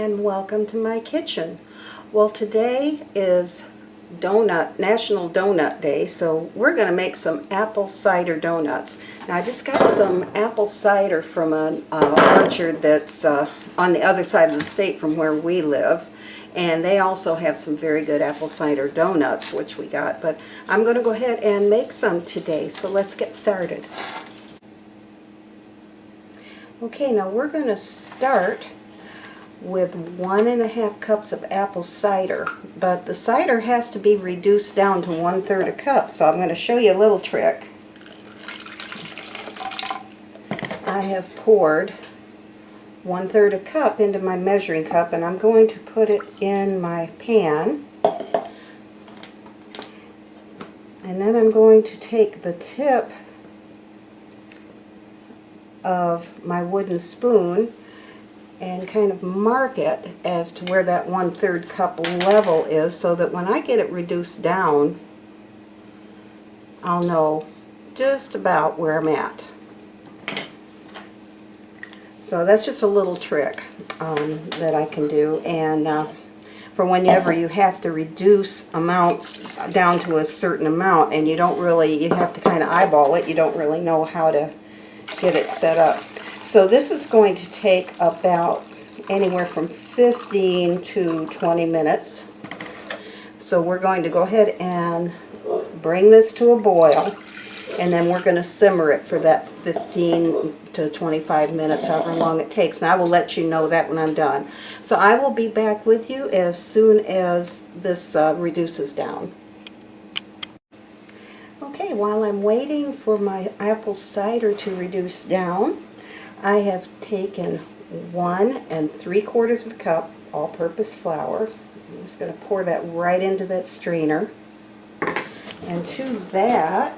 and welcome to my kitchen. Well, today is National Donut Day, so we're going to make some apple cider donuts. Now I just got some apple cider from an orchard that's on the other side of the state from where we live, and they also have some very good apple cider donuts which we got, but I'm going to go ahead and make some today, so let's get started. Okay, now we're going to start with 1.5 cups of apple cider, but the cider has to be reduced down to 1/3 a cup, so I'm going to show you a little trick. I have poured 1/3 a cup into my measuring cup, and I'm going to put it in my pan, and then I'm going to take the tip of my wooden spoon and kind of mark it as to where that 1/3 cup level is, so that when I get it reduced down, I'll know just about where I'm at. So that's just a little trick that I can do, and for whenever you have to reduce amounts down to a certain amount and you have to kind of eyeball it, you don't really know how to get it set up. So this is going to take about anywhere from 15 to 20 minutes. So we're going to go ahead and bring this to a boil, and then we're going to simmer it for that 15 to 25 minutes, however long it takes. And I will let you know that when I'm done. So I will be back with you as soon as this reduces down. Okay, while I'm waiting for my apple cider to reduce down, I have taken 1 3/4 cup all-purpose flour. I'm just going to pour that right into that strainer. And to that,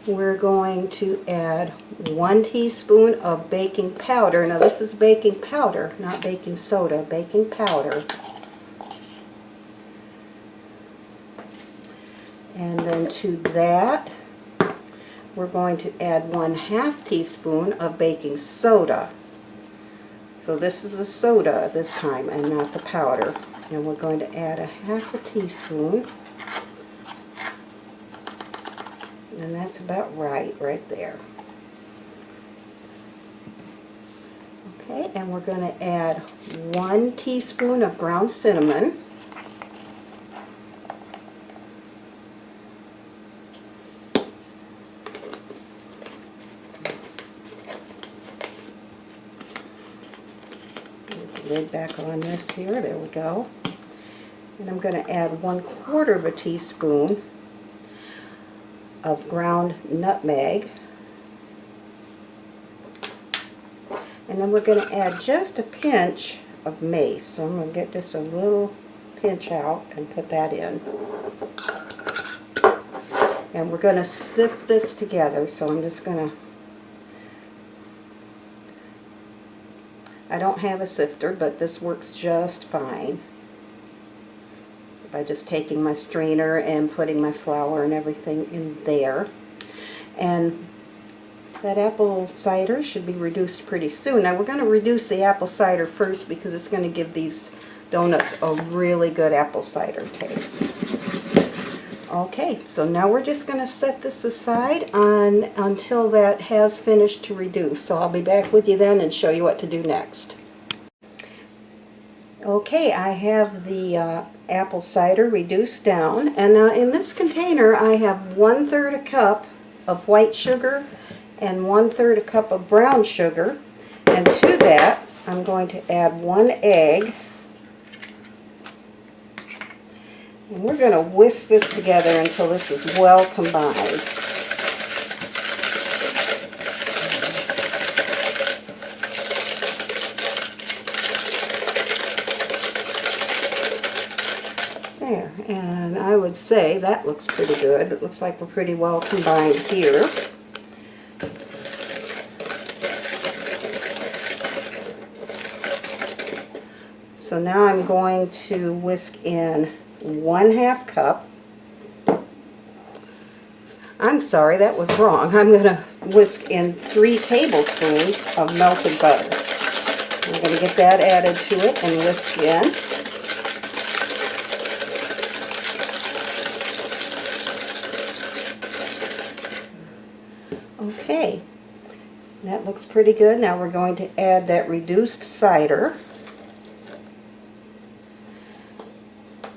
we're going to add 1 teaspoon of baking powder. Now this is baking powder, not baking soda, baking powder. And then to that, we're going to add 1/2 teaspoon of baking soda. So this is the soda this time and not the powder. And we're going to add 1/2 teaspoon. And that's about right there. Okay, and we're going to add 1 teaspoon of ground cinnamon. Lid back on this here, there we go. And I'm going to add 1/4 teaspoon of ground nutmeg. And then we're going to add just a pinch of mace. So I'm going to get just a little pinch out and put that in. And we're going to sift this together, so I'm just going to, I don't have a sifter, but this works just fine by just taking my strainer and putting my flour and everything in there. And that apple cider should be reduced pretty soon. Now we're going to reduce the apple cider first because it's going to give these donuts a really good apple cider taste. Okay, so now we're just going to set this aside until that has finished to reduce. So I'll be back with you then and show you what to do next. Okay, I have the apple cider reduced down, and now in this container I have 1/3 a cup of white sugar and 1/3 a cup of brown sugar, and to that I'm going to add 1 egg. And we're going to whisk this together until this is well combined. There, and I would say that looks pretty good. It looks like we're pretty well combined here. So now I'm going to whisk in 1/2 cup. I'm sorry, that was wrong. I'm going to whisk in 3 tablespoons of melted butter. to get that added to it and whisk in. Okay, that looks pretty good. Now we're going to add that reduced cider.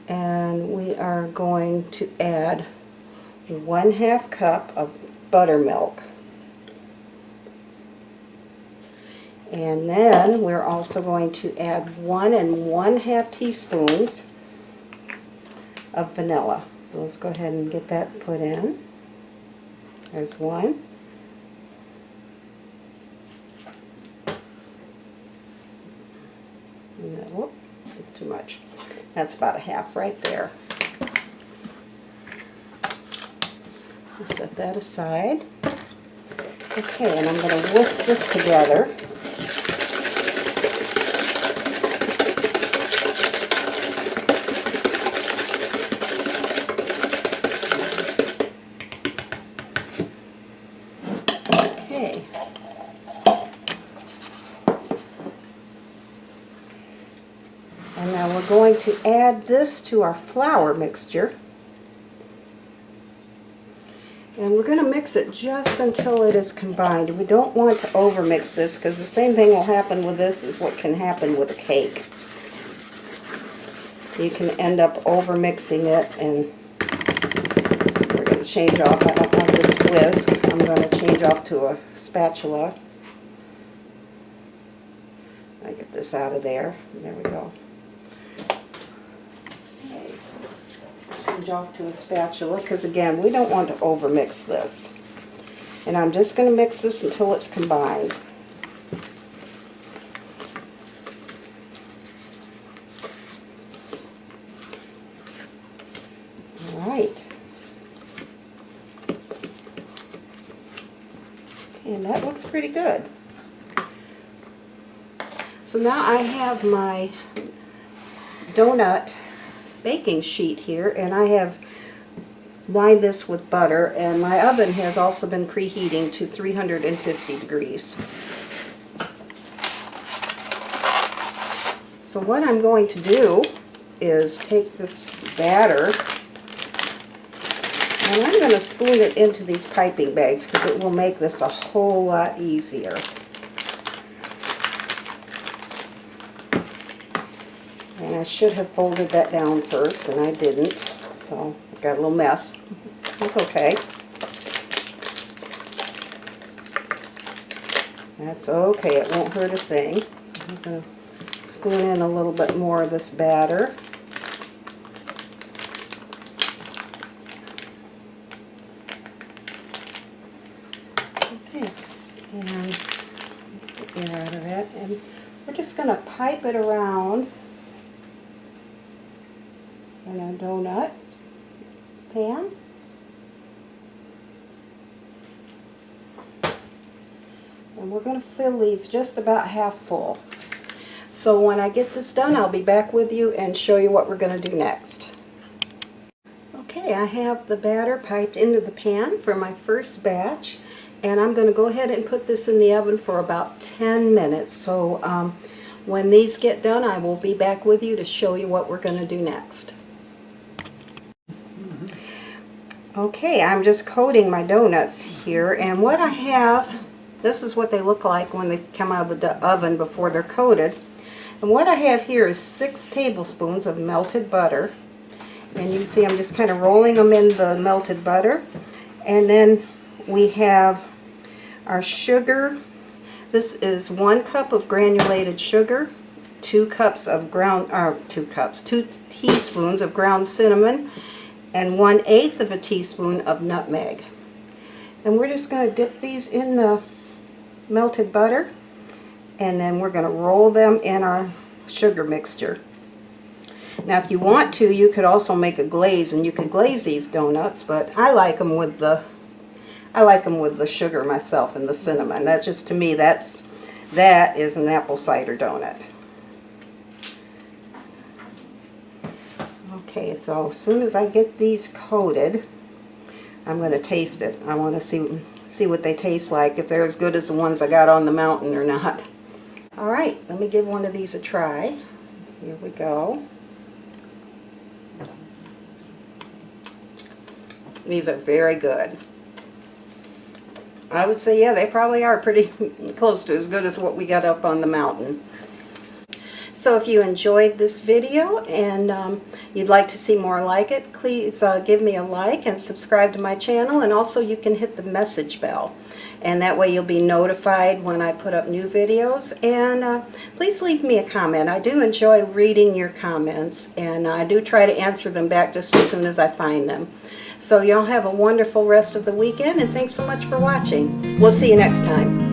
And we are going to add 1/2 cup of buttermilk. And then we're also going to add 1 1/2 teaspoons of vanilla. So let's go ahead and get that put in. There's one. Whoop, that's too much. That's about 1/2 right there. Let's set that aside. Okay, and I'm going to whisk this together. Okay. And now we're going to add this to our flour mixture. And we're going to mix it just until it is combined. We don't want to overmix this because the same thing will happen with this as what can happen with a cake. You can end up overmixing it, and we're going to change off. I don't want this whisk. I'm going to change off to a spatula. I get this out of there. There we go. Off to a spatula because again we don't want to overmix this, and I'm just going to mix this until it's combined. Alright, and that looks pretty good. So now I have my donut baking sheet here, and I have lined this with butter, and my oven has also been preheating to 350 degrees. So what I'm going to do is take this batter and I'm going to spoon it into these piping bags because it will make this a whole lot easier. And I should have folded that down first, and I didn't, so I got a little mess. That's okay. That's okay, it won't hurt a thing. I'm going to spoon in a little bit more of this batter. Okay, and get the air out of that, and we're just going to pipe it around in a donut pan. And we're going to fill these just about half full. So when I get this done, I'll be back with you and show you what we're going to do next. Okay, I have the batter piped into the pan for my first batch, and I'm going to go ahead and put this in the oven for about 10 minutes. So when these get done, I will be back with you to show you what we're going to do next. Okay, I'm just coating my donuts here, and what I have, this is what they look like when they come out of the oven before they're coated. And what I have here is 6 tablespoons of melted butter, and you can see I'm just kind of rolling them in the melted butter. And then we have our sugar. This is 1 cup of granulated sugar, 2 teaspoons of ground cinnamon, and 1/8 of a teaspoon of nutmeg. And we're just going to dip these in the melted butter, and then we're going to roll them in our sugar mixture. Now if you want to, you could also make a glaze, and you could glaze these donuts, but I like them with the sugar myself and the cinnamon. That just, to me, that is an apple cider donut. Okay, so as soon as I get these coated, I'm going to taste it. I want to see what they taste like, if they're as good as the ones I got on the mountain or not. All right, let me give one of these a try. Here we go. These are very good. I would say, yeah, they probably are pretty close to as good as what we got up on the mountain. So if you enjoyed this video and you'd like to see more like it, please give me a like and subscribe to my channel, and also you can hit the message bell. And that way you'll be notified when I put up new videos. And please leave me a comment. I do enjoy reading your comments, and I do try to answer them back just as soon as I find them. So y'all have a wonderful rest of the weekend, and thanks so much for watching. We'll see you next time.